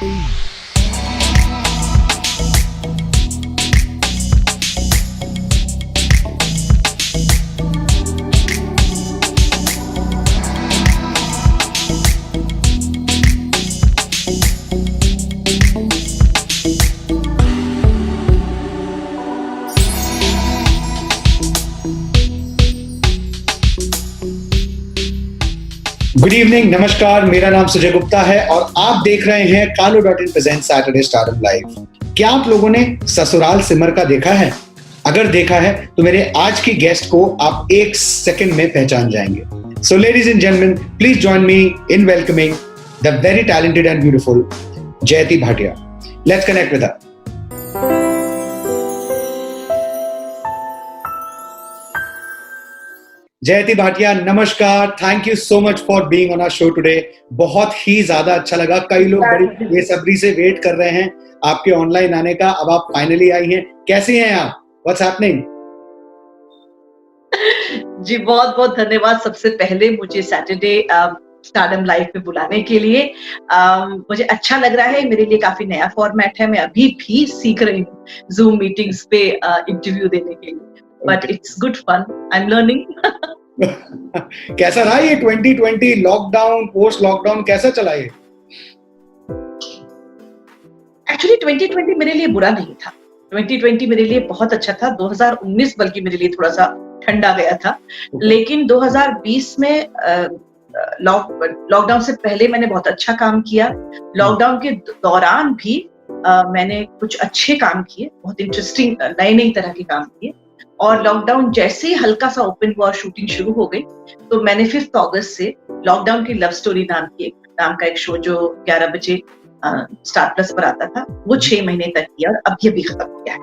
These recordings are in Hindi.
गुड इवनिंग, नमस्कार। मेरा नाम सुजय गुप्ता है और आप देख रहे हैं कालो.in प्रेजेंट सैटरडे स्टारडम लाइव। क्या आप लोगों ने ससुराल सिमर का देखा है? अगर देखा है तो मेरे आज की गेस्ट को आप एक सेकंड में पहचान जाएंगे। So ladies and gentleman, please join me in welcoming the very talented and beautiful Jayati Bhatia. Let's connect with her. Jayati Bhatia, नमस्कार। Thank you so much for being on our show today. बहुत ही ज्यादा अच्छा लगा। कई लोग बड़ी बेसब्री से वेट कर रहे हैं आपके ऑनलाइन आने का। अब आप फाइनली आई हैं। कैसी हैं आप? What's happening? जी बहुत बहुत धन्यवाद सबसे पहले मुझे सैटरडे स्टारडम लाइव में बुलाने के लिए। मुझे अच्छा लग रहा है। मेरे लिए काफी नया फॉर्मेट है। मैं अभी भी सीख रही हूँ जूम मीटिंग्स पे इंटरव्यू देने के लिए। But it's good fun. I'm learning. कैसा रहा ये 2020 लॉकडाउन, पोस्ट लॉकडाउन कैसा चला ये? Actually 2020 मेरे लिए बुरा नहीं था। 2020 मेरे लिए बहुत अच्छा था। 2019 बल्कि मेरे लिए थोड़ा सा ठंडा गया था। लेकिन 2020 में लॉकडाउन से पहले मैंने बहुत अच्छा काम किया। लॉकडाउन के दौरान भी मैंने कुछ अच्छे काम किए, बहुत इंटरेस्टिंग नए तरह के काम किए। और लॉकडाउन जैसे ही हल्का सा ओपन हुआ, शूटिंग शुरू हो गई, तो मैंने 5 अगस्त से लॉकडाउन की लव स्टोरी नाम का एक शो जो 11 बजे स्टार प्लस पर आता था, वो 6 महीने तक किया और अब ये भी खत्म किया है।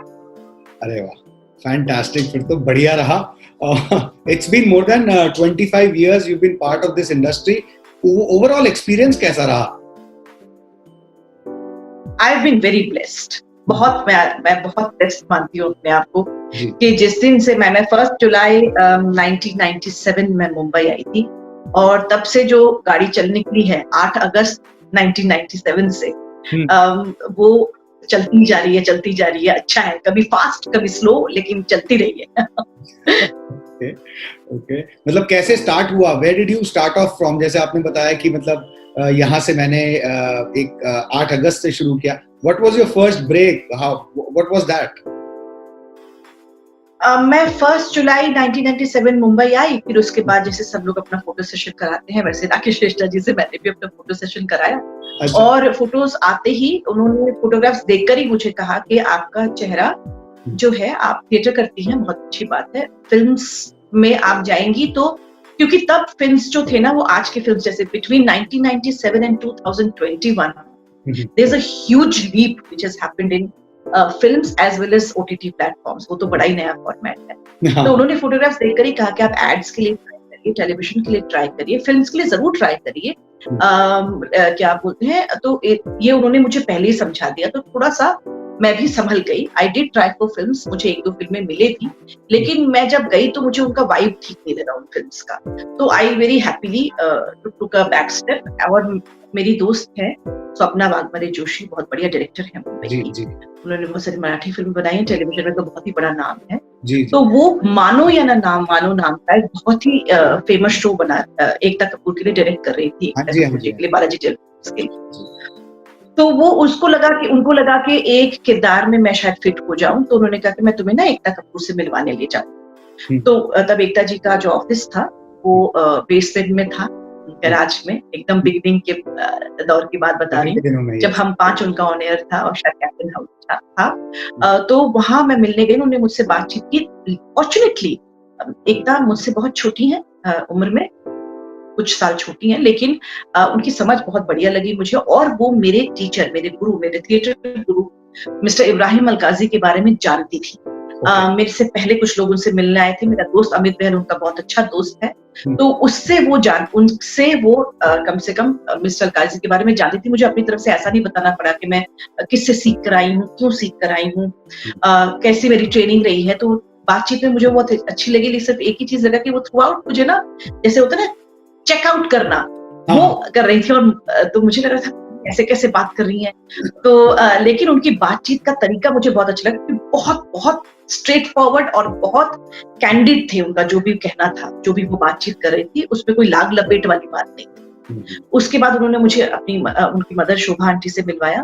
अरे वाह, फैंटास्टिक। फिर तो बढ़िया रहा। It's been more than 25 years you've been part of this industry. Overall experience कैसा रहा? I've been very blessed. मैं बहुत बेस्ट मानती हूँ अपने आप को कि जिस दिन से मैं 1 जुलाई 1997 में मुंबई आई थी और तब से जो गाड़ी चल निकली है 8 अगस्त 1997 से, वो चलती जा रही है। अच्छा है, कभी फास्ट कभी स्लो, लेकिन चलती रही है। ओके। मतलब कैसे स्टार्ट हुआ? Where did you start off from? जैसे आपने बताया कि मतलब यहाँ से मैंने 8 अगस्त से शुरू किया। What was your first break? What was that? मैं 1 जुलाई 1997 मुंबई आई। फिर उसके बाद जैसे सब लोग अपना फोटो सेशन कराते हैं, वैसे राकेश श्रेष्ठा जी से मैंने भी अपना फोटो सेशन कराया। अच्छा। और फोटोज आते ही उन्होंने फोटोग्राफ्स देखकर ही मुझे कहा कि आपका चेहरा जो है, आप थिएटर करती हैं, बहुत अच्छी बात है, फिल्म्स में आप जाएंगी तो, क्योंकि तब फिल्म्स जो थे ना, वो आज के फिल्म्स जैसे between 1997 and 2021 there's a huge leap which has happened in films as well as OTT platforms. वो तो बड़ा ही नया फॉर्मेट है। तो उन्होंने फोटोग्राफ्स देखकर ही कहा कि आप एड्स के लिए ट्राई करिए, टेलीविजन के लिए ट्राई करिए, फिल्म्स के लिए जरूर ट्राई करिए। क्या बोलते हैं, तो ये उन्होंने मुझे पहले ही समझा दिया, तो थोड़ा सा मैं भी संभल गई। I did try for films, मुझे 1-2 फिल्में मिले थी, लेकिन मैं जब गई तो मुझे उनका वाइब ठीक नहीं लगा उन फिल्म्स का। तो I very happily took a back step. और मेरी दोस्त है स्वप्ना वाघमारे जोशी, बहुत बढ़िया डायरेक्टर है मुंबई की। उन्होंने बहुत सारी मराठी फिल्म बनाई है, टेलीविजन में तो बहुत ही बड़ा नाम है। तो वो मानो या ना नाम मानो नाम का एक बहुत ही फेमस शो बना, एकता कपूर के लिए डायरेक्ट कर रही थी, बालाजी टेलीविजन के लिए। तो वो उनको लगा कि एक किरदार में मैं शायद फिट हो जाऊं, तो उन्होंने कहा कि मैं तुम्हें ना एकता कपूर से मिलवाने ले जाऊं। तो तब एकता जी का जो ऑफिस था वो बेसमेंट में था, गैराज में, एकदम बिगिनिंग के दौर की बात बता रही हूँ, जब हम 5 उनका ऑन एयर था और शायद कैप्टन हाउस था। तो वहां मैं मिलने गई, उन्होंने मुझसे बातचीत की। फॉर्चुनेटली एकता मुझसे बहुत छोटी है उम्र में, कुछ साल छोटी हैं, लेकिन उनकी समझ बहुत बढ़िया लगी मुझे। और वो मेरे टीचर, मेरे गुरु, मेरे थिएटर गुरु मिस्टर इब्राहिम अलकाजी के बारे में जानती थी। मेरे से पहले कुछ लोग उनसे मिलने आए थे। मेरा दोस्त अमित बहल उनका बहुत अच्छा दोस्त है, तो उनसे वो कम से कम मिस्टर अलकाजी के बारे में जानती थी। मुझे अपनी तरफ से ऐसा नहीं बताना पड़ा कि मैं किससे सीख कर आई हूँ, क्यों सीख कर आई हूँ, कैसी मेरी ट्रेनिंग रही है। तो बातचीत में मुझे बहुत अच्छी लगी, लेकिन सिर्फ एक ही चीज लगा कि वो थ्रू आउट मुझे ना, जैसे होता है ना चेकआउट करना, वो कर रही थी। और तो मुझे लग रहा था कैसे कैसे बात कर रही हैं। तो लेकिन उनकी बातचीत का तरीका मुझे बहुत अच्छा लगा, क्योंकि बहुत बहुत स्ट्रेट फॉरवर्ड और बहुत कैंडिड थे। उनका जो भी कहना था, जो भी वो बातचीत कर रही थी, उसमें कोई लाग लपेट वाली बात नहीं थी। उसके बाद उन्होंने मुझे उनकी मदर शोभा आंटी से मिलवाया,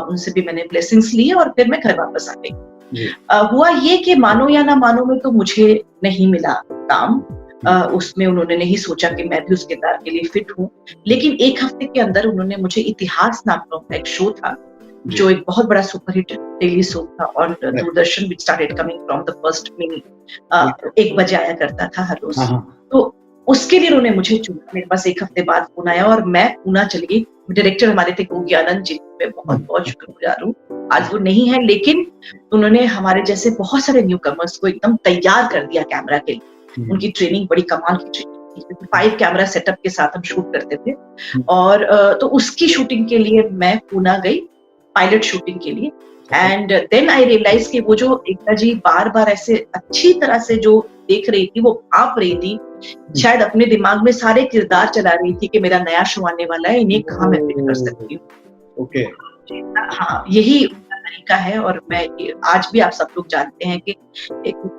उनसे भी मैंने ब्लेसिंग्स लिए और फिर मैं घर वापस आ गई। हुआ ये कि मानो या ना मानो में तो मुझे नहीं मिला काम, उसमें उन्होंने नहीं सोचा कि मैं भी उस किरदार के लिए फिट हूँ। लेकिन एक हफ्ते के अंदर उन्होंने मुझे इतिहास नाम का एक शो था, जो एक बहुत बड़ा सुपरहिट डेली शो था, और Doordarshan which started coming from the first mini, 1 बजे आया करता था हर रोज। तो उसके लिए उन्होंने मुझे चुना। मेरे पास एक हफ्ते बाद फोन आया और मैं पूना चली गई। डायरेक्टर हमारे थे गोगी आनंद जी, मैं बहुत बहुत शुक्रगुजार हूँ। आज वो नहीं है, लेकिन उन्होंने हमारे जैसे बहुत सारे न्यू कमर्स को एकदम तैयार कर दिया कैमरा के लिए। उनकी ट्रेनिंग बड़ी कमाल की ट्रेनिंग थी, 5 कैमरा सेटअप के साथ हम शूट करते थे। और तो उसकी शूटिंग के लिए मैं पूना गई, पायलट शूटिंग के लिए। एंड देन आई रियलाइज कि वो जो एकता जी बार बार ऐसे अच्छी तरह से जो देख रही थी, वो भाप रही थी, शायद अपने दिमाग में सारे किरदार चला रही थी कि मेरा नया शो आने वाला है, इन्हें कहाँ मैं फिट कर सकती हूँ। ओके, हाँ, यही तरीका है। और मैं आज भी आप सब लोग जानते हैं कि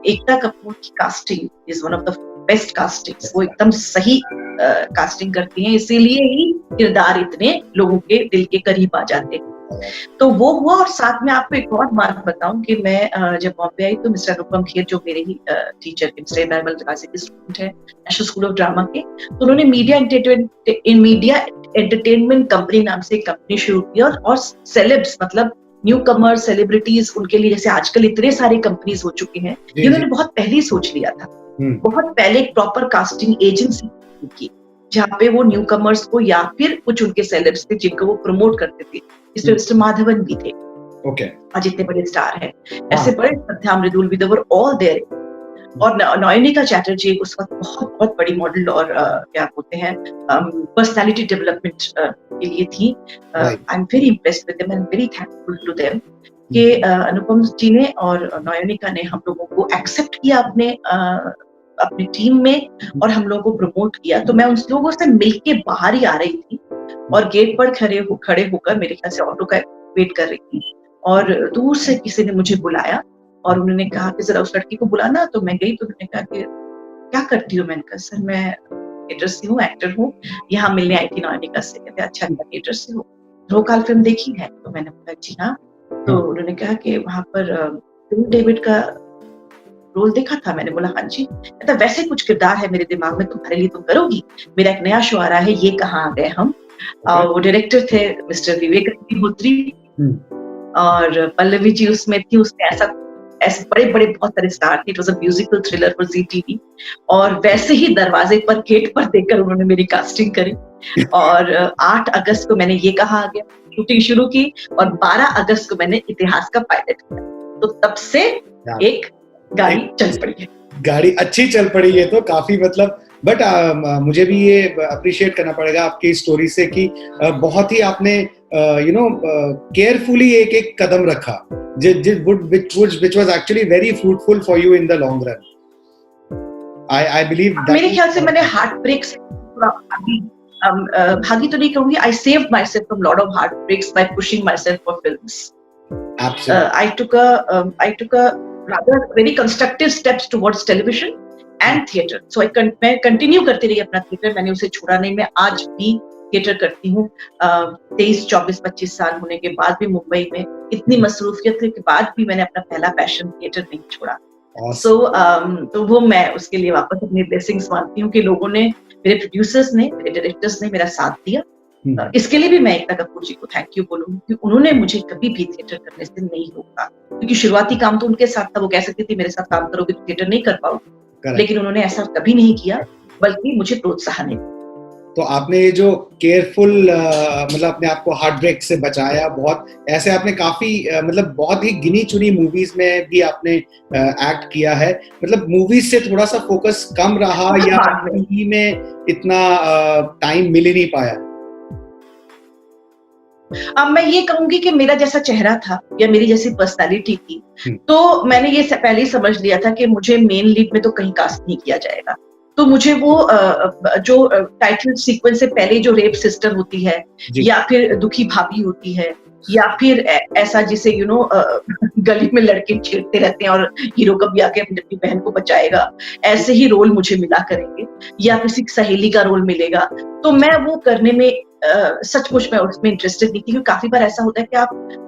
एकता कपूर की casting is one of the best castings. वो एकदम सही कास्टिंग करती हैं, इसीलिए ही किरदार इतने लोगों के दिल के करीब आ जाते हैं। तो वो हुआ। और साथ में आपको एक और बात बताऊं कि मैं जब बॉम्बे आई तो मिस्टर अनुपम खेर, जो मेरे ही टीचर के, मिस्टर इब्राहिम गाजी के स्टूडेंट है नेशनल स्कूल ऑफ ड्रामा के, तो उन्होंने मीडिया एंटरटेनमेंट कंपनी नाम से एक कंपनी शुरू की। और सेलेब्स, मतलब न्यू कमर सेलिब्रिटीज, उनके लिए जैसे आजकल इतने सारे कंपनीज हो चुके हैं, ये उन्होंने बहुत पहले ही सोच लिया था। बहुत पहले एक प्रॉपर कास्टिंग एजेंसी की, जहाँ पे वो न्यू कमर्स को या फिर कुछ उनके सेलेब्स थे जिनको वो प्रमोट करते थे। इसमें मिस्टर माधवन भी थे। ओके, आज इतने बड़े स्टार हैं, ऐसे बड़े सत्या मृदुल भी, they were all there। और नयनिका चैटर्जी उस वक्त बहुत बहुत बड़ी मॉडल और क्या बोलते हैं पर्सनालिटी डेवलपमेंट के लिए थी। I am very impressed with them and very thankful to them कि अनुपम जी ने और नयनिका ने हम लोगों को एक्सेप्ट किया अपनी टीम में, और हम लोगों को प्रमोट किया। तो मैं उन लोगों से मिलके बाहर ही आ रही थी और गेट पर खड़े होकर मेरे ख्याल से ऑटो का वेट कर रही थी, और दूर से किसी ने मुझे बुलाया और उन्होंने कहा कि जरा उस लड़की को बुलाना। तो मैं गई, तो उन्होंने कहा कि क्या करती हो? मैंने कहा सर मैं थिएटर से हूँ, एक्टर हूँ, यहाँ मिलने आई थी नयनिका से। कहते अच्छा, थिएटर से हो, रोकाल फिल्म देखी है? तो मैंने बोला जी हाँ। तो उन्होंने कहा कि वहां पर किंग डेविड का रोल देखा था? मैंने बोला हाँ जी। कहता वैसे कुछ किरदार है मेरे दिमाग में, तुम्हारे लिए तुम करोगी? मेरा एक नया शो आ रहा है, ये कहाँ आ गए हम। वो डायरेक्टर थे मिस्टर विवेक अग्निहोत्री, और पल्लवी जी उसमें थी। उसमें ऐसे बड़े बड़े बहुत सारे स्टार थे। It was a musical thriller for Zee TV. और वैसे ही दरवाजे पर, गेट पर देखकर उन्होंने मेरी कास्टिंग करी। और 8 अगस्त को मैंने ये कहा आ गया, शूटिंग शुरू की, और 12 अगस्त को मैंने इतिहास का पायलट किया। तो तब से एक गाड़ी चल पड़ी है। गाड़ी अच्छी चल पड़ी है, तो काफी मतलब। बट मुझे भी ये अप्रिशिएट करना पड़ेगा आपकी स्टोरी से कि बहुत ही आपने केयरफुली एक कदम रखा, which was actually very fruitful for you in the long run. I believe that मेरे ख्याल से मैंने हार्ट ब्रेक से भागी तो नहीं कहूंगी। I saved myself from lot of heartbreaks by pushing myself for films. Absolutely. I took a rather very constructive steps towards television and theatre. So मैं कंटिन्यू करती रही अपना थिएटर, मैंने उसे छोड़ा नहीं। मैं आज भी थिएटर करती हूँ 23, 24, 25 साल होने के बाद भी। मुंबई में इतनी मसरूफियत के बाद भी मैंने अपना पहला पैशन थिएटर नहीं छोड़ा। तो वो मैं उसके लिए वापस अपनी ब्लेसिंग्स मानती हूँ कि लोगों ने, मेरे प्रोड्यूसर्स ने, मेरे डायरेक्टर्स ने मेरा साथ दिया। इसके लिए भी मैं एकता कपूर जी को थैंक यू बोलूंगी कि उन्होंने मुझे कभी भी थिएटर करने से नहीं रोका, क्योंकि शुरुआती काम तो उनके साथ था। वो कह सकती थी मेरे साथ काम करोगे तो थिएटर नहीं कर पाओगे, लेकिन उन्होंने ऐसा कभी नहीं किया, बल्कि मुझे प्रोत्साहन दिया। तो आपने ये जो केयरफुल मतलब अपने आप को हार्ट ब्रेक से बचाया, बहुत ऐसे आपने काफी मतलब बहुत ही गिनी चुनी मूवीज में भी आपने एक्ट किया है। मतलब मूवीज से थोड़ा सा फोकस कम रहा या टीवी में इतना टाइम मिल ही नहीं पाया? अब मैं ये कहूंगी कि मेरा जैसा चेहरा था या मेरी जैसी पर्सनालिटी थी, तो मैंने ये पहले ही समझ लिया था कि मुझे मेन लीड में तो कहीं कास्ट नहीं किया जाएगा। तो मुझे वो जो टाइटल सीक्वेंस से पहले जो रेप सिस्टर होती है या फिर दुखी भाभी होती है या फिर ऐसा जिसे गली में लड़के छेड़ते रहते हैं और हीरो कभी आके अपनी बहन को बचाएगा, ऐसे ही रोल मुझे मिला करेंगे या किसी सहेली का रोल मिलेगा, तो मैं वो करने में सचमुच में उसमें इंटरेस्टेड नहीं थी। क्योंकि काफी बार ऐसा होता है कि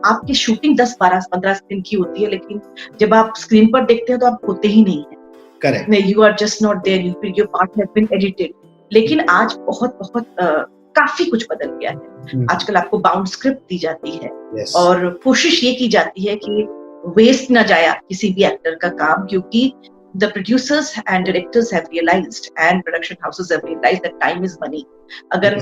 आपकी शूटिंग 10-12-15 दिन की होती है, लेकिन जब आप स्क्रीन पर देखते हैं तो आप होते ही नहीं है। Correct, you are just not there, your part has been edited. लेकिन आज बहुत काफी कुछ बदल गया है। आजकल आपको बाउंड स्क्रिप्ट दी जाती है और कोशिश ये की जाती है कि वेस्ट ना जाए किसी भी एक्टर का काम, क्योंकि the producers and directors have realized and production houses have realized that time is money. अगर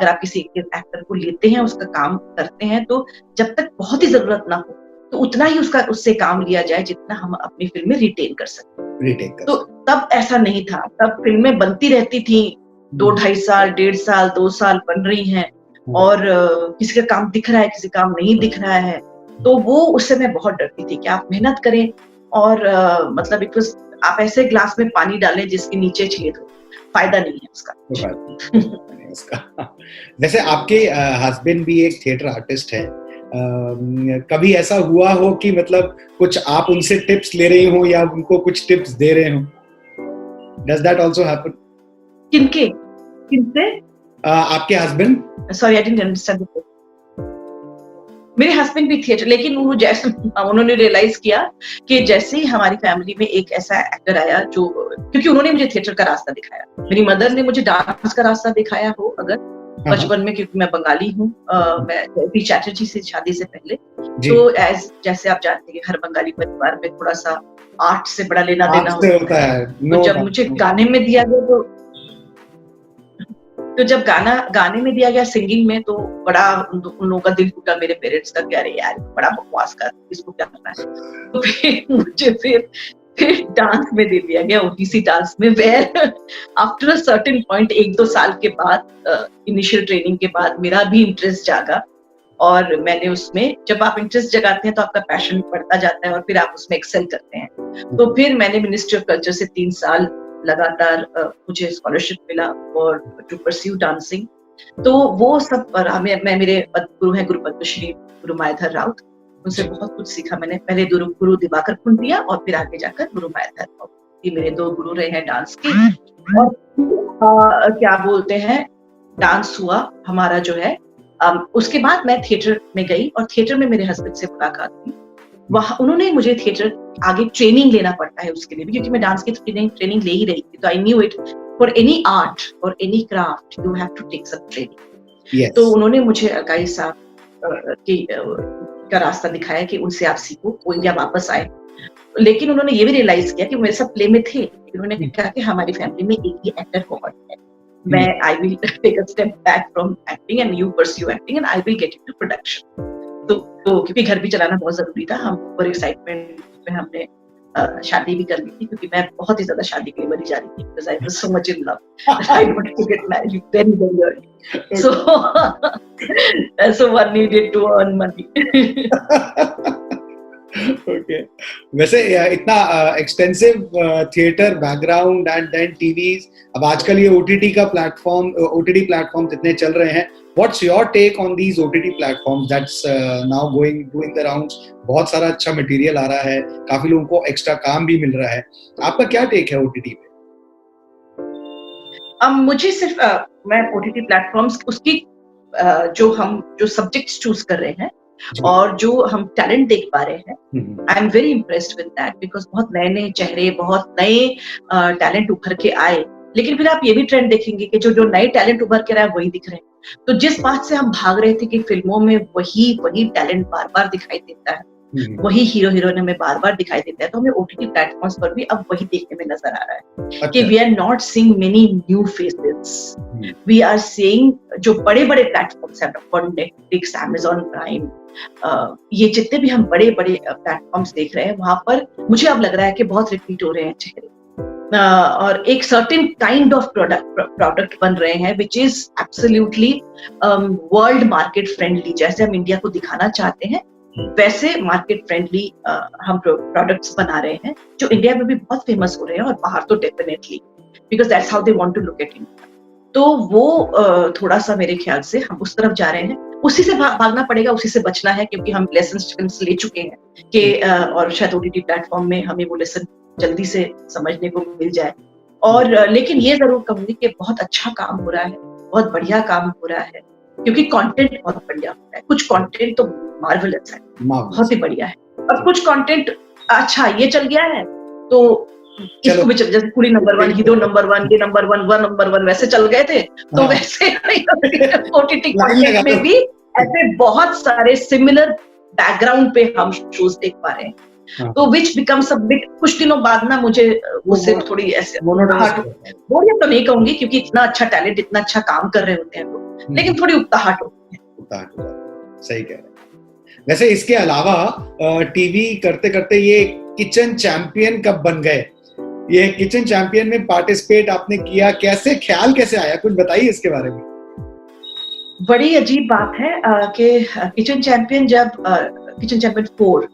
आप किसी एक्टर को लेते हैं, उसका काम करते हैं, तो जब तक बहुत ही जरूरत ना हो तो उतना ही उससे काम लिया जाए जितना हम अपनी फिल्म में रिटेन कर सकते। तो तब ऐसा नहीं था, तब फिल्में बनती रहती थी 2-2.5 साल, 1.5 साल, 2 साल बन रही हैं और किसी का काम दिख रहा है, किसी का काम नहीं दिख रहा है। तो वो उससे मैं बहुत डरती थी कि आप मेहनत करें और मतलब आप ऐसे ग्लास में पानी डालें जिसके नीचे छेद हो, फायदा नहीं है उसका। वैसे आपके हस्बैंड भी एक थिएटर आर्टिस्ट है, कभी ऐसा हुआ हो कि मतलब कुछ आप उनसे टिप्स ले रही हो या उनको कुछ टिप्स दे रहे हो? Does that also happen? किनसे? आपके husband? Sorry, I didn't understand. मेरे हस्बैंड भी थिएटर, लेकिन वो जैसे उन्होंने रियलाइज किया कि जैसे ही हमारी फैमिली में एक ऐसा एक्टर आया जो, क्योंकि उन्होंने मुझे थिएटर का रास्ता दिखाया, मेरी मदर ने मुझे डांस का रास्ता दिखाया हो अगर बचपन में, क्योंकि मैं बंगाली हूँ, मैं जयपी चैटर्जी से शादी से पहले, तो जैसे आप जानते हैं हर बंगाली परिवार में थोड़ा सा आर्ट से बड़ा लेना देना होता है। तो जब मुझे गाने में दिया गया तो जब गाने में दिया गया सिंगिंग में, तो बड़ा उन लोगों का दिल टूटा, मेरे पेरेंट्स का, अरे यार बड़ा बकवास कर, इसको क्या करना है। तो फिर मुझे फिर डांस में दे दिया गया, ओडीसी डांस में, where after a certain point 1-2 साल के बाद, इनिशियल ट्रेनिंग के बाद मेरा भी इंटरेस्ट जागा और मैंने उसमें, जब आप इंटरेस्ट जगाते हैं तो आपका पैशन बढ़ता जाता है और फिर आप उसमें एक्सेल करते हैं। तो फिर मैंने मिनिस्ट्री ऑफ कल्चर से 3 साल लगातार मुझे स्कॉलरशिप मिला और टू परस्यू डांसिंग। तो वो सब मैं मेरे गुरु हैं गुरु पद्मश्री गुरु मायाधर राउत, उनसे बहुत कुछ सीखा मैंने। पहले गुरु दिवाकर कुंडिया और फिर आगे जाकर गुरु मायाधर राउत, ये मेरे 2 गुरु रहे हैं डांस के। और क्या बोलते हैं, डांस हुआ हमारा जो है, उसके बाद मैं थिएटर में गई और थिएटर में मेरे हस्बैंड से मुलाकात हुई। वहाँ उन्होंने मुझे थिएटर आगे ट्रेनिंग लेना पड़ता है उसके लिए भी, क्योंकि मैं डांस की ट्रेनिंग ले ही रही थी, तो I knew it for any art और any craft you have to take some training. तो उन्होंने मुझे अकाई साहब का रास्ता दिखाया कि उनसे आप सीखो, वो इंडिया वापस आए। लेकिन उन्होंने ये भी रियलाइज किया कि मेरे सब प्ले में थे, उन्होंने कहा कि हमारी फैमिली में एक ही एक्टर बहुत है, मैं I will take a step back from acting and you pursue acting and I will get into production. तो क्योंकि घर भी चलाना बहुत जरूरी था, हम ओवर एक्साइटमेंट में हमने शादी भी कर ली थी, क्योंकि मैं बहुत ही ज्यादा शादी के लिए मरी जा रही थी, because I was so much in love that I wanted to get married very very early. So one needed to earn money. Okay. वैसे इतना extensive theatre background and then TVs, अब आजकल ये ओटीटी प्लेटफॉर्म जितने चल रहे हैं, what's your take on these OTT platforms that's now doing the rounds? बहुत सारा अच्छा मटेरियल आ रहा है, काफी लोगों को एक्स्ट्रा काम भी मिल रहा है, आपका क्या टेक है ओटीटी पे? मुझे सिर्फ मैं ओटीटी प्लेटफॉर्म्स उसकी जो सब्जेक्ट्स चूज कर रहे हैं और जो हम टैलेंट देख पा रहे हैं, आई am very impressed with that, because बहुत नए नए चेहरे, बहुत नए टैलेंट उभर के आए। लेकिन फिर आप ये भी ट्रेंड देखेंगे कि जो नए टैलेंट उभर के आए वही दिख रहे हैं। तो जिस बात से हम भाग रहे थे कि फिल्मों में वही टैलेंट बार बार दिखाई देता है, वही हीरो हीरोइन में बार बार दिखाई देता है, तो हमें ओटीटी प्लेटफॉर्म्स पर भी अब वही देखने में नजर आ रहा है कि we are not seeing many new faces, we are seeing जो बड़े बड़े प्लेटफॉर्म्स हैं, नेटफ्लिक्स, अमेज़न प्राइम, ये जितने भी हम बड़े बड़े प्लेटफॉर्म्स देख रहे हैं, वहां पर मुझे अब लग रहा है कि बहुत रिपीट हो रहे हैं चेहरे, और एक सर्टेन काइंड ऑफ प्रोडक्ट बन रहे हैं which is absolutely world market friendly. जैसे हम इंडिया को दिखाना चाहते हैं वैसे मार्केट फ्रेंडली हम प्रोडक्ट्स बना रहे हैं, जो इंडिया में भी बहुत फेमस हो रहे हैं और बाहर तो definitely. Because that's how they want to look at India. तो वो थोड़ा सा मेरे ख्याल से हम उस तरफ जा रहे हैं, उसी से भागना पड़ेगा, उसी से बचना है, क्योंकि हम लेसन्स ले चुके हैं कि और शायद ओटीटी प्लेटफॉर्म में हमें वो लेसन जल्दी से समझने को मिल जाए। और लेकिन ये जरूर कहूंगी कि बहुत अच्छा काम हो रहा है, बहुत बढ़िया काम हो रहा है, क्योंकि कंटेंट बहुत बढ़िया हो रहा है। कुछ कंटेंट तो मार्वेलस है, बहुत ही बढ़िया है, और कुछ कंटेंट अच्छा ये चल गया है तो इसको भी चल, जैसे पूरी नंबर 1, हीरो नंबर 1, ये नंबर 1, वह नंबर 1 वैसे चल गए थे, तो वैसे ओटीटी कंटेंट में भी ऐसे बहुत सारे सिमिलर बैकग्राउंड पे हम शोज देख पा रहे हैं। तो विच बिकम्स अ बिट, कुछ दिनों बाद ना मुझे उससे थोड़ी ऐसे बोरियत तो नहीं कहूंगी, क्योंकि इतना अच्छा टैलेंट, इतना अच्छा काम कर रहे होते हैं लोग, लेकिन थोड़ी उकताहट होती है। सही कह रहे हैं। वैसे इसके अलावा टीवी करते करते ये किचन चैंपियन कब बन गए? ये किचन चैंपियन में पार्टिसिपेट आपने किया, कैसे, ख्याल कैसे आया, कुछ बताइए इसके बारे में। बड़ी अजीब बात है कि किचन चैंपियन जब किचन चैंपियन 4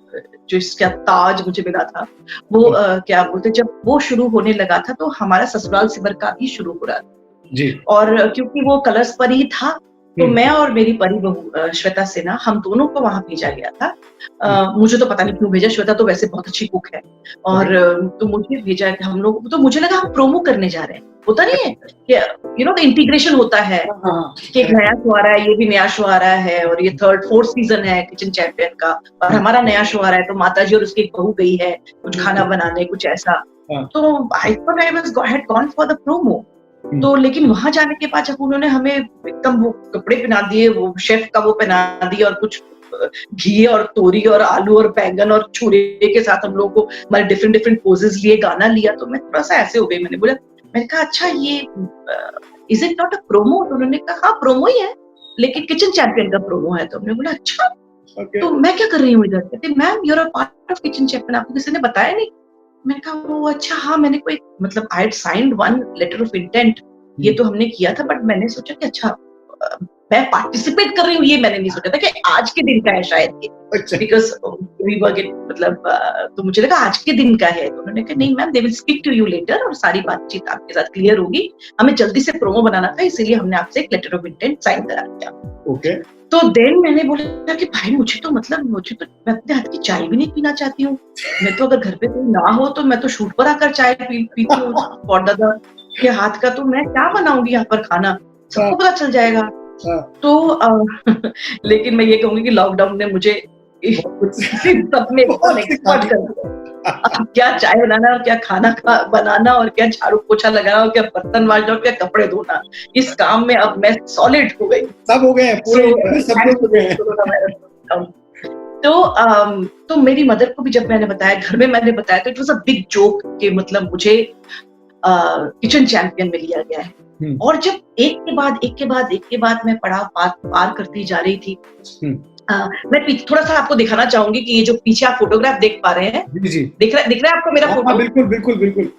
जो इसका ताज मुझे मिला था, वो क्या बोलते, जब वो शुरू होने लगा था तो हमारा ससुराल सिमर का भी शुरू हो रहा था जी। और क्योंकि वो कलर्स पर ही था, तो मैं और मेरी परी बहू श्वेता सिन्हा, हम दोनों को वहां भेजा गया था। मुझे तो पता नहीं क्यों भेजा, श्वेता तो वैसे बहुत अच्छी कुक है, और तो मुझे भेजा कि हम लोग, तो मुझे लगा हम प्रोमो करने जा रहे हैं, होता नहीं है कि यू नो इंटीग्रेशन होता है कि एक नया शो आ रहा है, ये भी नया शो आ रहा है, और ये 3rd-4th सीजन है किचन चैंपियन का, और हमारा नया शो आ रहा है, तो माताजी और उसकी एक बहू गई है कुछ खाना बनाने, कुछ ऐसा। तो I thought I was had gone for the promo. तो लेकिन वहां जाने के बाद जब उन्होंने हमें एकदम वो कपड़े पहना दिए, वो शेफ का वो पहना दिया, और कुछ घी और तोरी और आलू और बैंगन और छुरे के साथ हम लोग को हमारे डिफरेंट पोजेस लिए, गाना लिया, तो मैं थोड़ा सा ऐसे हो गई। मैंने कहा अच्छा ये is it not a promo? तो उन्होंने कहा हाँ प्रोमो ही है, लेकिन किचन चैंपियन का प्रोमो है। तो हमने बोला अच्छा, तो मैं क्या कर रही हूँ इधर? कहते ma'am you are a part of Kitchen Champion, आपको किसी ने बताया नहीं? मैंने कहा वो अच्छा हाँ, मैंने कोई मतलब I had signed 1 letter of intent, ये तो हमने किया था, बट मैंने सोचा कि अच्छा मैं पार्टिसिपेट कर रही हूँ, ये मैंने नहीं सोचा था कि आज के दिन का है शायद ये, बिकॉज वी वर गेट मतलब तो मुझे लगा आज के दिन का है। तो उन्होंने कहा नहीं ma'am, they will speak to you later, और सारी बातचीत आपके साथ क्लियर होगी, हमें जल्दी से प्रोमो बनाना था, इसीलिए हमने आपसे एक लेटर ऑफ इंटेंट साइन करा दिया। ओके। तो देन मैंने बोला कि भाई मुझे तो मैं अपने हाथ की चाय भी नहीं पीना चाहती हूँ, मैं तो अगर घर पे कोई ना हो तो मैं तो शूट पर आकर चाय पीती हूँ दादा के हाथ का, तो मैं क्या बनाऊंगी यहाँ पर खाना, सबको पता चल जाएगा। तो लेकिन मैं ये कहूंगी कि लॉकडाउन ने मुझे सपने एक्सपर्ट कर दिया। क्या चाय बनाना और क्या खाना बनाना और क्या झाड़ू पोछा लगाना और क्या बर्तन मांजना और क्या कपड़े धोना, इस काम में अब मैं सॉलिड हो गई। सब हो गए पूरे, सब हो गए। तो मेरी मदर को भी जब मैंने बताया, घर में मैंने बताया, तो it was a big joke कि मतलब मुझे किचन चैंपियन में लिया गया है। और जब एक के बाद मैं पड़ाव पार करती जा रही थी, मैं थोड़ा सा आपको दिखाना चाहूंगी कि ये जो पीछे आप फोटोग्राफ देख पा रहे हैं, जी। दिख रहा है आपको मेरा फोटो? बिल्कुल।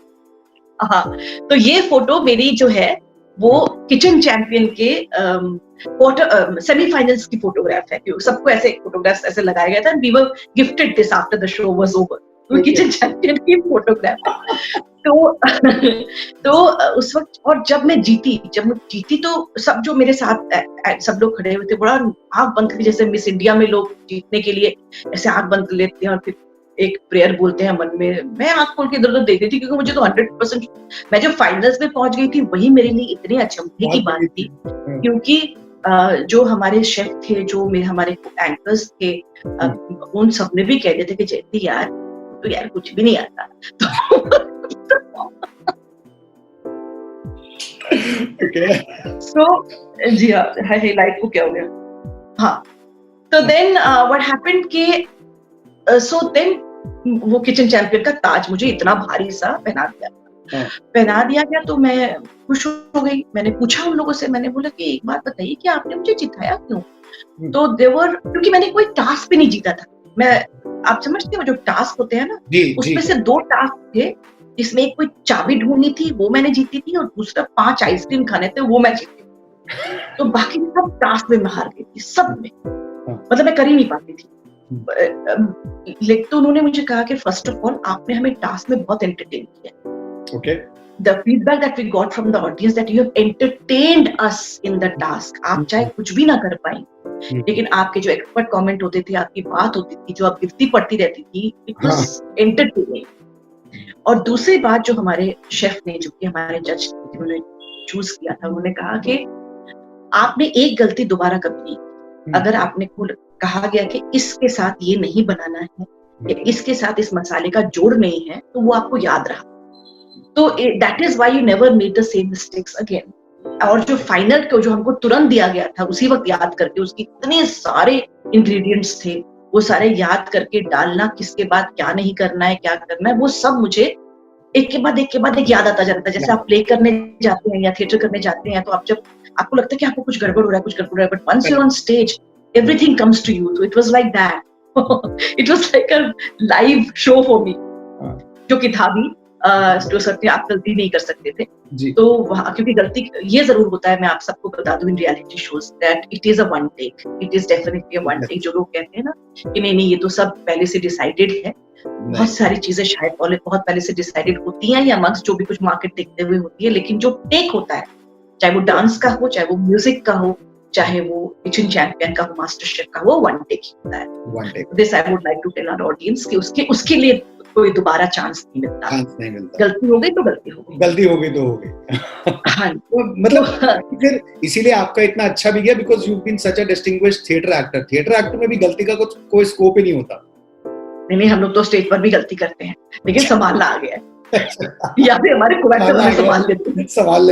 हाँ, तो ये फोटो मेरी जो है वो किचन चैंपियन के सेमीफाइनल्स की फोटोग्राफ है। सबको ऐसे फोटोग्राफ्स ऐसे लगाया गया था, we were gifted this after the show was over, तो किचन चैंपियन की फोटोग्राफ। तो उस वक्त, और जब मैं जीती तो सब जो मेरे साथ सब लोग खड़े हुए थे, बड़ा आंख बंद करके, जैसे मिस इंडिया में लोग जीतने के लिए ऐसे आंख बंद कर लेते हैं और फिर एक प्रेयर बोलते हैं मन में, मैं आंख खोल के इधर-उधर देख रही थी, क्योंकि मुझे तो 100% मैं जब फाइनल्स में पहुंच गई थी वही मेरे लिए इतने अचंभे की बात थी, क्योंकि जो हमारे शेफ थे, जो हमारे एंकर्स थे, उन सब ने भी कह रहे थे कि जयंती यार तो यार कुछ भी नहीं आता। तो जी हाँ, लाइट को क्या हो गया? हाँ, तो देन व्हाट हैपेंड कि सो देन वो किचन चैंपियन का ताज मुझे इतना भारी सा पहना दिया गया, तो मैं खुश हो गई। मैंने पूछा उन लोगों से, मैंने बोला कि एक बात बताइए कि आपने मुझे जिताया क्यों? तो देवर, क्योंकि मैंने कोई टास्क भी नहीं जीता था। मैं, आप समझते हो जो टास्क होते हैं ना, उसमें से 2 टास्क थे, इसमें एक कोई चाबी ढूंढनी थी, वो मैंने जीती थी, और दूसरा 5 आइसक्रीम खाने थे, वो मैं जीती। तो बाकी सब टास्क में मैं हार गई थी, सब में, मतलब मैं कर ही नहीं पाती थी। लेकिन तो उन्होंने मुझे कहा कि फर्स्ट ऑफ ऑल आपने हमें टास्क में बहुत एंटरटेन किया। Okay. the feedback that we got from the audience that you have entertained us in the task. आप चाहे कुछ भी ना कर पाए, लेकिन आपके जो एक्सपर्ट कमेंट होते थे, आपकी बात होती थी, जो आप गिनती पढ़ती रहती थी, it was entertaining. और दूसरी बात जो हमारे शेफ ने, जो कि हमारे जज जिन्होंने चूज किया था, उन्होंने कहा कि आपने एक गलती दोबारा कभी नहीं की। अगर आपने कहा गया कि इसके साथ ये नहीं बनाना है या इसके साथ इस मसाले का जोड़ नहीं है, तो वो आपको याद रहा। तो that is why you never made the same mistakes again. और जो फाइनल को जो हमको तुरंत दिया गया था, उसी वक्त याद करके, उसके इतने सारे इंग्रेडिएंट्स थे, वो सारे याद करके डालना, किसके बाद क्या नहीं करना है, क्या करना है, वो सब मुझे एक के बाद एक याद आता जाता है। जैसे आप प्ले करने जाते हैं या थिएटर करने जाते हैं, तो आप जब आपको लगता है कि आपको कुछ गड़बड़ हो रहा है, but once you on stage everything comes to you. तो it was like that. It was like a live show for me, जो कि था भी जो सकते आप गलती नहीं कर सकते थे जी। तो वहाँ, क्योंकि गलती ये जरूर होता है, मैं आप सबको बता दूं, in reality shows that it is a one take, it is definitely a one take. जो लोग कहते हैं ना कि नहीं ये तो सब पहले से डिसाइडेड है, बहुत सारी चीजें शायद बहुत पहले से डिसाइडेड होती हैं, या अमंग्स जो भी कुछ मार्केट देखते हुए होती है, लेकिन जो टेक होता है, चाहे वो डांस का हो, चाहे वो म्यूजिक का हो, चाहे वो किचन चैंपियन का हो, मास्टर शेफ का हो, वन टेक ही होता है। This I would like to tell our audience कि उसके लिए कोई दोबारा चांस नहीं मिलता। गलती हो गई तो गलती हो गई। हाँ, तो मतलब फिर इसीलिए आपका इतना अच्छा भी गया, because you been such a distinguished theatre actor. Theatre actor में भी गलती का कोई स्कोप ही नहीं होता। नहीं, हम लोग तो स्टेज पर भी गलती करते हैं, लेकिन संभालना आ गया है। या फिर हमारे को-एक्टर हमें संभाल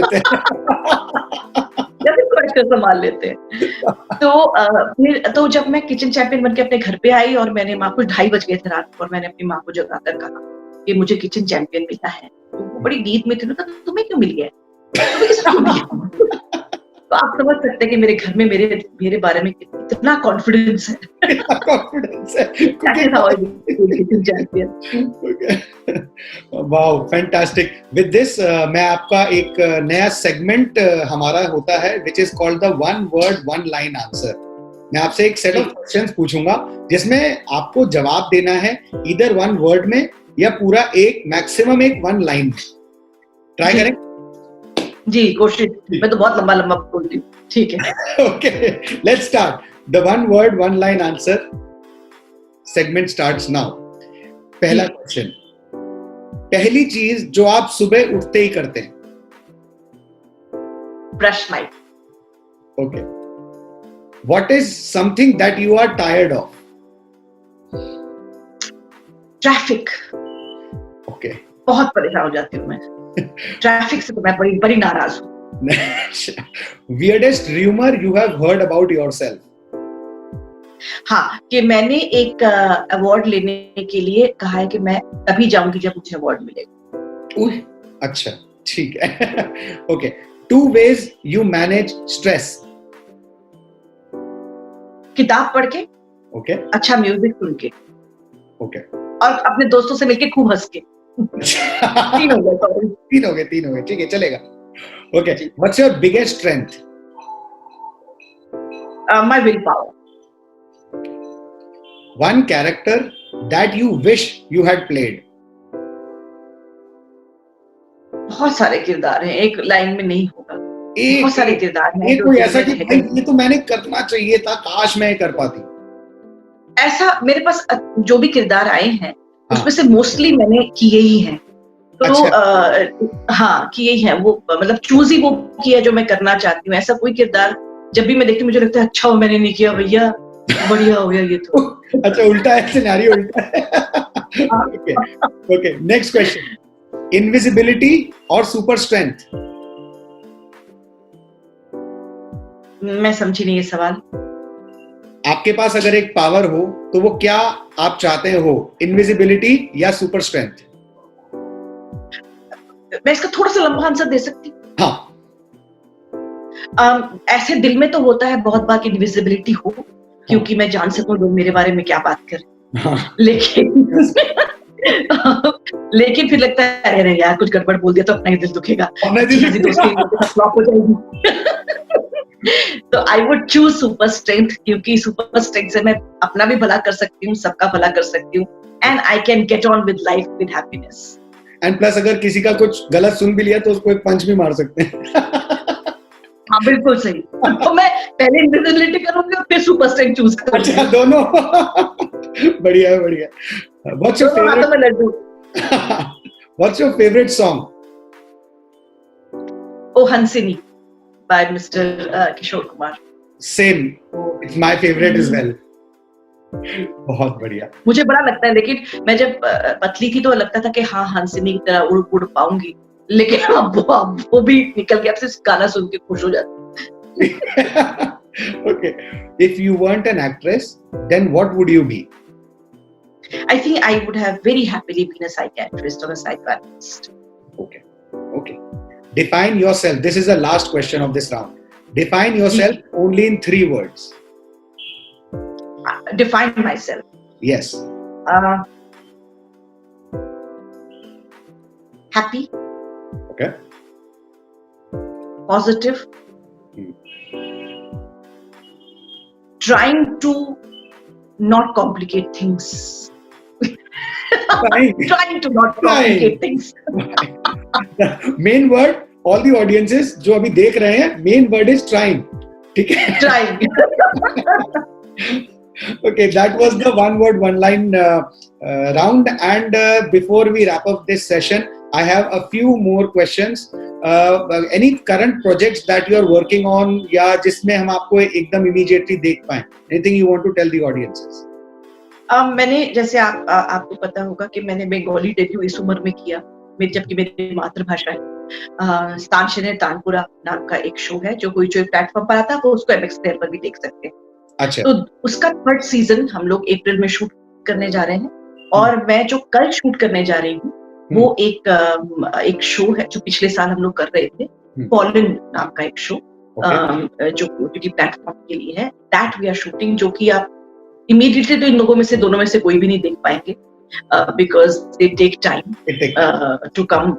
लेते हैं। तो जब मैं किचन चैंपियन बनके अपने घर पे आई और मैंने माँ को 2:30 बज गए थे रात को, और मैंने अपनी माँ को जगाकर कहा कि मुझे किचन चैंपियन मिला है, तो वो बड़ी नींद में थी। तो तुम्हें क्यों मिल गया, तुम्हें किस तरह मिला? तो आप समझ सकते हैं कि मेरे घर में मेरे बारे में कितना कॉन्फिडेंस है। Wow, fantastic. विद दिस मैं आपका एक नया सेगमेंट हमारा होता है, which is called the one word one line answer. मैं आपसे एक सेट ऑफ क्वेश्चंस पूछूंगा, जिसमें आपको जवाब देना है इधर वन वर्ड में या पूरा मैक्सिमम एक वन लाइन में। ट्राई करें जी, कोशिश। मैं तो बहुत लंबा बोलती हूँ, ठीक है। Okay, let's start the one word one line answer segment starts now. पहला क्वेश्चन, पहली चीज जो आप सुबह उठते ही करते हैं? Brush my. Okay, what is something that you are tired of? Traffic. Okay, बहुत परेशान हो जाती हूँ मैं ट्रैफिक से, तो मैं बड़ी नाराज हूँ। Weirdest rumor you have heard about yourself? हाँ, कि मैंने एक अवार्ड लेने के लिए कहा है कि मैं तभी जाऊंगी जब मुझे अवार्ड मिलेगा। अच्छा, ठीक है। Okay, 2 ways you manage stress? किताब पढ़ के, ओके, अच्छा म्यूजिक सुन के, ओके, और अपने दोस्तों से मिलके खूब हंस के। तीन हो गए, ठीक है, चलेगा। Okay, what's your biggest strength? My will power. One character that you wish you had played? बहुत सारे किरदार हैं, एक लाइन में नहीं होगा। बहुत सारे किरदार हैं। कोई ऐसा कि ये तो मैंने करना चाहिए था, काश मैं कर पाती। ऐसा मेरे पास जो भी किरदार आए हैं, उसमें से मोस्टली मैंने किए ही हैं। तो अच्छा। हाँ, किए ही हैं। वो मतलब चूज ही वो किया जो मैं करना चाहती हूँ। ऐसा कोई किरदार जब भी मैं देखती हूँ मुझे लगता है अच्छा हो मैंने नहीं किया, भैया बढ़िया हो गया ये तो। अच्छा, उल्टा है, सिनेरियो उल्टा है। ओके, नेक्स्ट क्वेश्चन, इनविजिबिलिटी और सुपर स्ट्रेंथ? मैं समझी नहीं ये सवाल। आपके पास अगर एक पावर हो तो वो क्या आप चाहते हो, इनविजिबिलिटी या सुपर स्ट्रेंथ? मैं इसका थोड़ा सा लंबा आंसर दे सकती हूँ? हाँ। ऐसे दिल में तो होता है बहुत बार इनविजिबिलिटी हो, क्योंकि मैं जान सकूं लोग मेरे बारे में क्या बात करें। हाँ। लेकिन फिर लगता है अरे यार कुछ गड़बड़ बोल दिया तो अपना ही दिल दुखेगा, फ्लॉप हो जाएगी। तो I would choose super strength, क्योंकि सुपर स्ट्रेंथ से मैं अपना भी भला कर सकती हूँ, सबका भला कर सकती हूँ, and I can get on with life with happiness. And plus अगर किसी का कुछ गलत सुन भी लिया तो उसको एक पंच भी मार सकते हैं. हाँ बिल्कुल सही. तो मैं पहले इनविजिबिलिटी करूंगी और फिर सुपर स्ट्रेंथ चूज करूंगी. अच्छा, दोनों. बढ़िया है, बढ़िया. What's your दोनों हाथों favorite? में लड्डू. What's your favorite song? O Hansini by mister Kishore Kumar. Same. It's my favorite as well. बहुत बढ़िया. मुझे बड़ा लगता है, लेकिन मैं जब पतली थी तो लगता था कि हाँ हंसिनी की तरह उड़ पाऊंगी, लेकिन अब वो भी निकल गया. अब सिर्फ गाना सुन के खुश हो जाती. Okay. If you weren't an actress, then what would you be? I think I would have very happily been a psychiatrist or a psychiatrist. Okay. Okay. Define yourself. This is the last question of this round. Define yourself only in 3 words. Define myself. Yes. Happy. Okay. Positive. Trying to not complicate things. Trying to not complicate things. Main word, all the audiences जो अभी देख रहे हैं, main word is trying. ठीक है? Trying. Okay, that was the one word, one line round. And before we wrap up this session, I have a few more questions. Any current projects that you are working on या जिसमें हम आपको एकदम immediately देख पाएं? Anything you want to tell the audiences? मैंने जैसे आपको पता होगा कि मैंने बंगाली डेब्यू इस उम्र में किया, जबकि मेरी मातृभाषा है. तानसेन तानपुरा नाम का एक शो है जो कोई जो प्लेटफॉर्म पर आता है, वो उसको MX Player पर भी देख सकते हैं. अच्छा. तो उसका 3rd सीजन हम लोग अप्रैल में शूट करने जा रहे हैं. और मैं जो कल शूट करने जा रही हूँ वो एक शो है जो पिछले साल हम लोग कर रहे थे, पॉलन नाम का एक शो, जो OTT प्लेटफॉर्म के लिए है. दैट वी आर शूटिंग, जो कि आप इमीडिएटली तो इन लोगों में से दोनों में से कोई भी नहीं देख पाएंगे, because they take time to come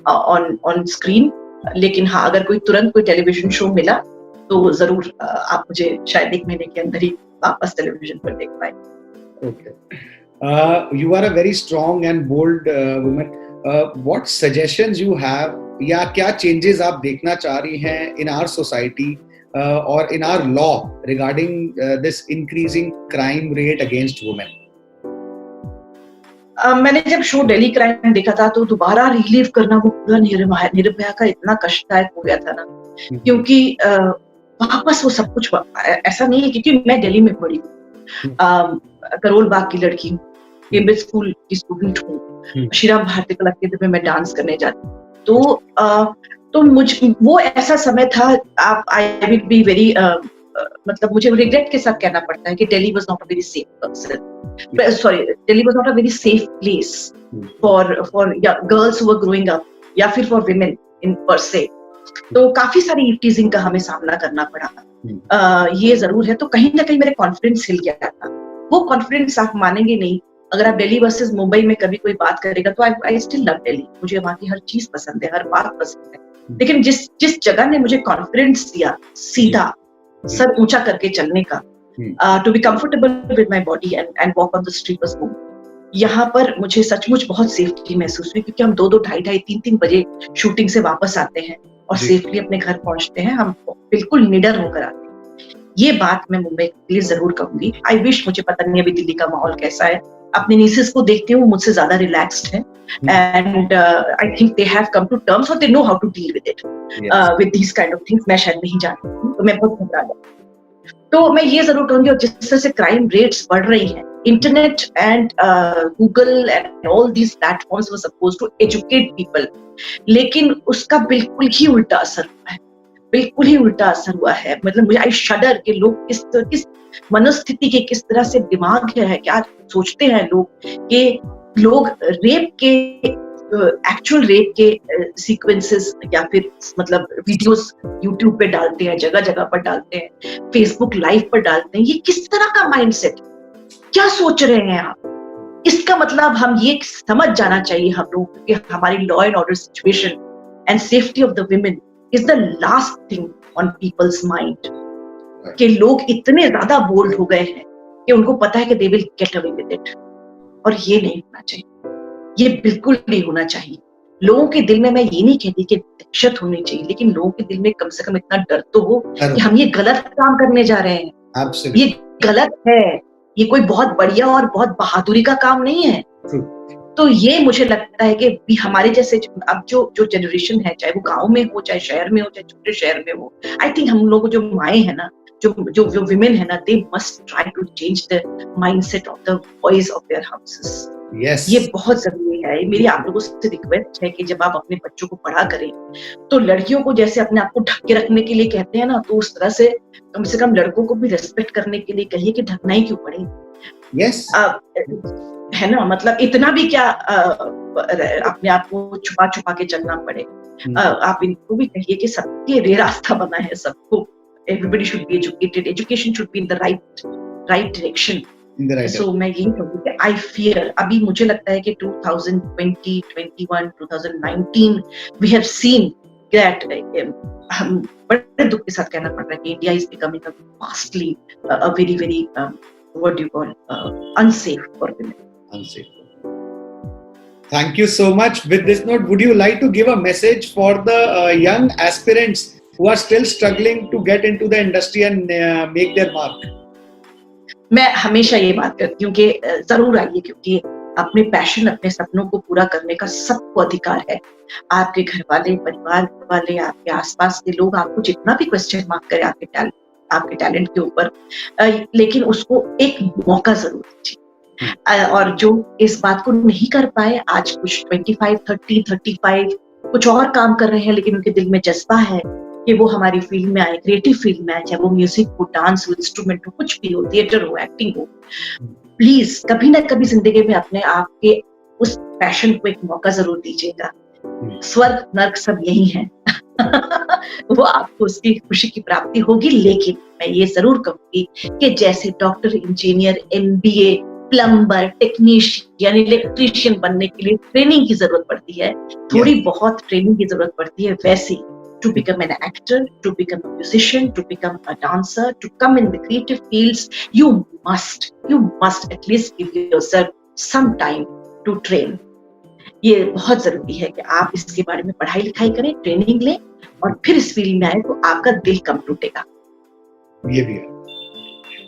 on screen. लेकिन हाँ, अगर कोई तुरंत कोई टेलीविजन शो मिला तो जरूर आप मुझे शायद 1 महीने के अंदर ही वापस टेलीविजन पर देख पाएंगे. Okay. You are a very strong and bold woman. What suggestions you have या क्या changes आप देखना चाह रही हैं in our society or in our law regarding this increasing crime rate against women? मैंने जब शो दिल्ली क्राइम देखा था तो दोबारा रिलीव करना वो पूरा निर्भया का इतना कष्टदायक हो गया था ना, क्योंकि वापस वो सब कुछ ऐसा नहीं है. क्योंकि मैं दिल्ली में पढ़ी हूँ, करोल बाग की लड़की हूँ, केम्ब्रिज स्कूल की स्टूडेंट हूँ, श्रीराम भारती कला केंद्र में मैं डांस करने जाती हूँ. तो मुझे वो ऐसा समय था, आई विल बी वेरी मतलब मुझे रिग्रेट के साथ कहना पड़ता है कि Delhi was not a very safe place for girls who were growing up या फिर फॉर विमेन इन पर से. तो काफी सारी टीजिंग का हमें सामना करना पड़ा. ये जरूर है. तो कहीं ना कहीं मेरे कॉन्फिडेंस हिल गया था. वो कॉन्फिडेंस आप मानेंगे नहीं, अगर आप दिल्ली वर्सेस मुंबई में कभी कोई बात करेगा तो आई स्टिल लव दिल्ली. मुझे वहां की हर चीज पसंद है, हर बात पसंद है. लेकिन जिस जगह ने मुझे कॉन्फिडेंस दिया, सीधा सर ऊंचा करके चलने का, to be comfortable with my body and walk on the street was home, यहाँ पर मुझे सचमुच बहुत सेफ्टी महसूस हुई. क्योंकि हम 2-2, 2:30, 3-3 बजे शूटिंग से वापस आते हैं और सेफली अपने घर पहुंचते हैं. हम बिल्कुल निडर होकर आते हैं. ये बात मैं मुंबई के लिए जरूर कहूंगी. आई विश, मुझे पता नहीं अभी दिल्ली का माहौल कैसा है. अपने नीसेस को देखती हूँ, मुझसे ज्यादा रिलैक्स्ड है, and I think they have come to terms और they know how to deal with it, with these kind of things. मैं शायद नहीं जानती हूँ, तो मैं बहुत घबरा जाती हूँ. तो मैं ये जरूर कहूंगी, और जिस तरह से क्राइम रेट्स बढ़ रही हैं, internet and Google and all these platforms were supposed to educate people, लेकिन उसका बिल्कुल ही उल्टा असर हुआ है. बिल्कुल ही उल्टा असर हुआ है. मतलब मुझे आई शडर कि लोग किस मनोस्थिति के, किस तरह से दिमाग है, क्या सोचते हैं लोग, कि लोग रेप के, एक्चुअल रेप के सीक्वेंसेस या फिर मतलब वीडियोस यूट्यूब पे डालते हैं, जगह जगह पर डालते हैं, फेसबुक लाइव पर डालते हैं. ये किस तरह का माइंडसेट, क्या सोच रहे हैं आप? इसका मतलब हम ये समझ जाना चाहिए हम लोग कि हमारी law and order situation and safety of the women is the last thing on people's mind. कि लोग इतने ज्यादा बोल्ड हो गए हैं कि उनको पता है कि they will get away with it, और ये नहीं होना चाहिए. ये बिल्कुल नहीं होना चाहिए। लोगों के दिल में, मैं ये नहीं कहती कि दहशत होनी चाहिए, लेकिन लोगों के दिल में कम से कम इतना डर तो हो कि हम ये गलत काम करने जा रहे हैं। Absolutely. ये गलत है, ये कोई बहुत बढ़िया और बहुत बहादुरी का काम नहीं है। True. तो ये मुझे लगता है कि भी हमारे जैसे अब जो जनरेशन है, चाहे वो गांव में हो, चाहे शहर में हो, चाहे छोटे शहर में हो, आई थिंक हम लोग जो माएँ हैं ना, जो विमेन है ना, they must try to change the mindset of the boys of their houses. Yes. ये बहुत जरूरी है। मेरी आप लोगों से रिक्वेस्ट है कि जब आप अपने बच्चों को पढ़ा करें, तो लड़कियों को जैसे अपने आप को ढक के रखने के लिए कहते हैं ना, तो उस तरह से कम लड़कों को भी रेस्पेक्ट करने के लिए कहिए कि ढकना ही क्यों पड़े। Yes. है ना, मतलब इतना भी क्या अपने आप को छुपा छुपा के चलना पड़े। आप इनको भी कहिए कि सबके लिए रास्ता बना है, सबको, everybody should be educated, education should be in the right direction. So मैं यही कहूँगी कि I fear, अभी मुझे लगता है कि 2020, 21, 2019 we have seen that हम बड़े दुख के साथ कहना पड़ रहा है कि India is becoming a vastly a very what do you call unsafe for women. Unsafe. Thank you so much. With this note, would you like to give a message for the young aspirants who are still struggling to get into the industry and make their mark? मैं हमेशा ये बात करती हूँ कि जरूर आइए, क्योंकि अपने पैशन, अपने सपनों को पूरा करने का सबको अधिकार है। आपके घर वाले, परिवार वाले, आपके आसपास के लोग आपको जितना भी क्वेश्चन मार्क करें आपके टैलेंट के ऊपर, लेकिन उसको एक मौका जरूर दीजिए। और जो इस बात को नहीं कर पाए, आज कुछ 25, 30, 35 कुछ और काम कर रहे हैं, लेकिन उनके दिल में जज्बा है कि वो हमारी फील्ड में आए, क्रिएटिव फील्ड में आए, चाहे वो म्यूजिक हो, डांस हो, इंस्ट्रूमेंट हो, कुछ भी हो, थिएटर हो, एक्टिंग हो, प्लीज कभी ना कभी जिंदगी में अपने आप के उस पैशन को एक मौका जरूर दीजिएगा। स्वर्ग नर्क सब यही है। वो आपको उसकी खुशी की प्राप्ति होगी, लेकिन मैं ये जरूर कहूंगी कि जैसे doctor, engineer, MBA, plumber, technician, electrician बनने के लिए ट्रेनिंग की जरूरत पड़ती है, थोड़ी बहुत ट्रेनिंग की जरूरत पड़ती है, वैसे to become an actor, to become a musician, to become a dancer, to come in the creative fields, you must at least give yourself some time to train. ये बहुत जरूरी है कि आप इसके बारे में पढ़ाई लिखाई करें, ट्रेनिंग लें, और फिर इस फील्ड में आए तो आपका दिल कम टूटेगा। ये भी है।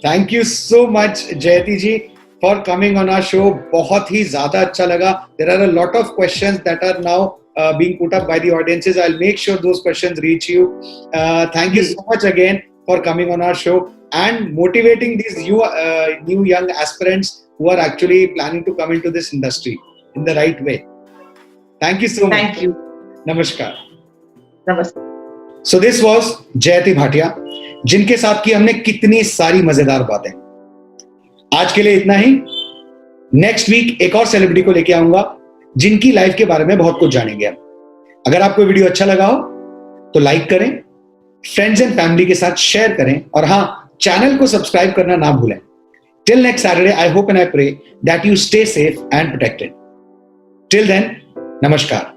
Thank you so much जयति जी for coming on our show. बहुत ही ज्यादा अच्छा लगा। There are a lot of questions that are now being put up by the audiences. I'll make sure those questions reach you. Thank you so much again for coming on our show and motivating these new young aspirants who are actually planning to come into this industry in the right way. Thank you so much. Thank you. Namaskar. Namaste. So this was जयति भाटिया, जिनके साथ की हमने कितनी सारी मजेदार बातें। आज के लिए इतना ही। नेक्स्ट वीक एक और सेलिब्रिटी को लेके आऊंगा जिनकी लाइफ के बारे में बहुत कुछ जानेंगे। अगर आपको वीडियो अच्छा लगा हो तो लाइक करें, फ्रेंड्स एंड फैमिली के साथ शेयर करें, और हाँ, चैनल को सब्सक्राइब करना ना भूलें। Till next Saturday, I hope and I pray that you stay safe and protected. Till then, नमस्कार।